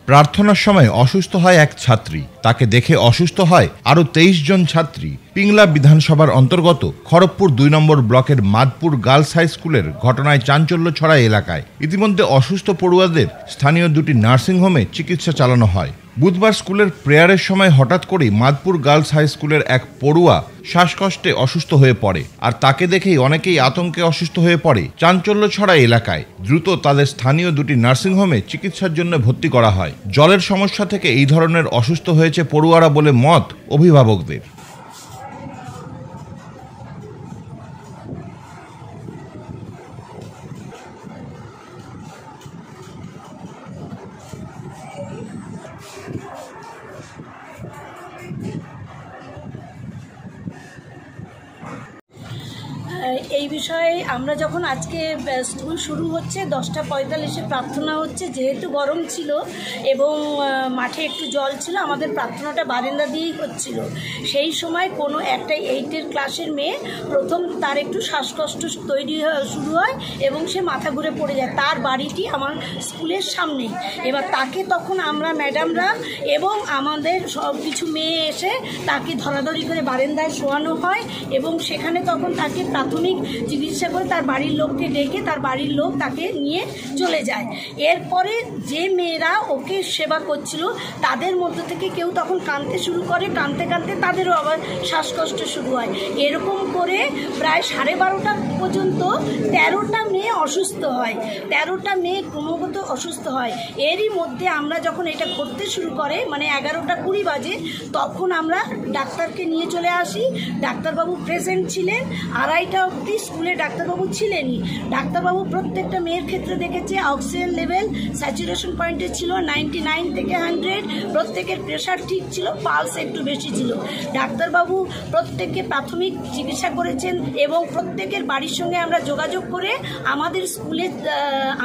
প্রার্থনার সময় অসুস্থ হয় এক ছাত্রী, তাকে দেখে অসুস্থ হয় আরও 23 জন ছাত্রী। পিংলা বিধানসভার অন্তর্গত খড়গপুর 2 নম্বর ব্লকের মাদপুর গার্লস হাই স্কুলের ঘটনায় চাঞ্চল্য ছড়ায় এলাকায়। ইতিমধ্যে অসুস্থ পড়ুয়াদের স্থানীয় 2টি নার্সিংহোমে চিকিৎসা চালানো হয়। বুধবার স্কুলের প্রেয়ারের সময় হঠাৎ করেই মাদপুর গার্লস হাই স্কুলের এক পড়ুয়া শ্বাসকষ্টে অসুস্থ হয়ে পড়ে, আর তাকে দেখেই অনেকেই আতঙ্কে অসুস্থ হয়ে পড়ে। চাঞ্চল্য ছড়ায় এলাকায়। দ্রুত তাদের স্থানীয় 2টি নার্সিংহোমে চিকিৎসার জন্য ভর্তি করা হয়। জলের সমস্যা থেকে এই ধরনের অসুস্থ হয়েছে পড়ুয়ারা বলে মত অভিভাবকদের। এই বিষয়ে আমরা যখন আজকে স্কুল শুরু হচ্ছে 10টা 45-এ প্রার্থনা হচ্ছে, যেহেতু গরম ছিল এবং মাঠে একটু জল ছিল, আমাদের প্রার্থনাটা বারান্দা দিয়েই হচ্ছিল। সেই সময় কোনো একটা 8-এর ক্লাসের মেয়ে প্রথম তার একটু শ্বাসকষ্ট শুরু হয় এবং সে মাথা ঘুরে পড়ে যায়। তার বাড়িটি আমার স্কুলের সামনেই। এবার তাকে তখন আমরা ম্যাডামরা এবং আমাদের সব কিছু মেয়ে এসে তাকে ধরাধরি করে বারান্দায় শোয়ানো হয় এবং সেখানে তখন তাকে প্রাথমিক চিকিৎসা করে তার বাড়ির লোককে ডেকে তার বাড়ির লোক তাকে নিয়ে চলে যায়। এরপরে যে মেয়েরা ওকে সেবা করছিল তাদের মধ্য থেকে কেউ তখন কাঁদতে শুরু করে, কাঁদতে কাঁদতে তাদেরও আবার শ্বাসকষ্ট শুরু হয়। এরকম করে প্রায় 12:30টা পর্যন্ত 13টা মেয়ে অসুস্থ হয়, 13টা মেয়ে ক্রমাগত অসুস্থ হয়। এরই মধ্যে আমরা যখন এটা করতে শুরু করে মানে 11:20 বাজে, তখন আমরা ডাক্তারকে নিয়ে চলে আসি। ডাক্তারবাবু প্রেজেন্ট ছিলেন। 2:30টা অবধি স্কুলে ডাক্তারবাবু ছিলেনই। ডাক্তারবাবু প্রত্যেকটা মেয়ের ক্ষেত্রে দেখেছে অক্সিজেন লেভেল স্যাচুরেশন পয়েন্টে ছিল 99 থেকে 100, প্রত্যেকের প্রেশার ঠিক ছিল, পালস একটু বেশি ছিল। ডাক্তারবাবু প্রত্যেককে প্রাথমিক চিকিৎসা করেছেন এবং প্রত্যেকের বাড়ির সঙ্গে আমরা যোগাযোগ করে আমাদের স্কুলে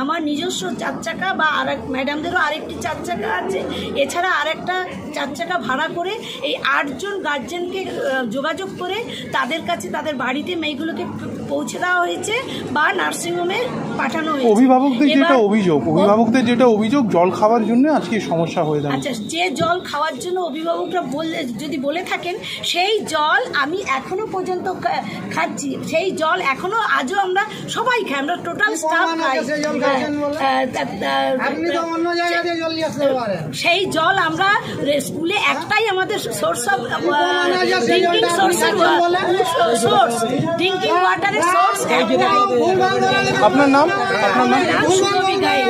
আমার নিজস্ব 4 চাকা বা ম্যাডামদেরও আরেকটি 4 চাকা আছে, এছাড়া আরেকটা 4 চাকা ভাড়া করে এই 8 জন গার্জেনকে যোগাযোগ করে তাদের কাছে তাদের বাড়িতে মেয়েগুলোকে পৌঁছে দেওয়া হয়েছে বা নার্সিংহোমে পাঠানো হয়েছে। অভিভাবকদের যেটা অভিযোগ জল খাওয়ার জন্য আজকে সমস্যা হয়ে যায়। আচ্ছা, যে জল খাওয়ার জন্য অভিভাবকরা যদি বলে থাকেন, সেই জল আমি এখনো পর্যন্ত খাচ্ছি। সেই জল এখনো আজও আমরা সবাই খাই, আমরা টোটাল স্টাফ খাই। সেই জল আমরা স্কুলে একটাই আমাদের সোর্স অফ ড্রিঙ্কিং ড্রিঙ্কিং ওয়াটারের সোর্স। আপনার নাম? সুরভি গায়ে।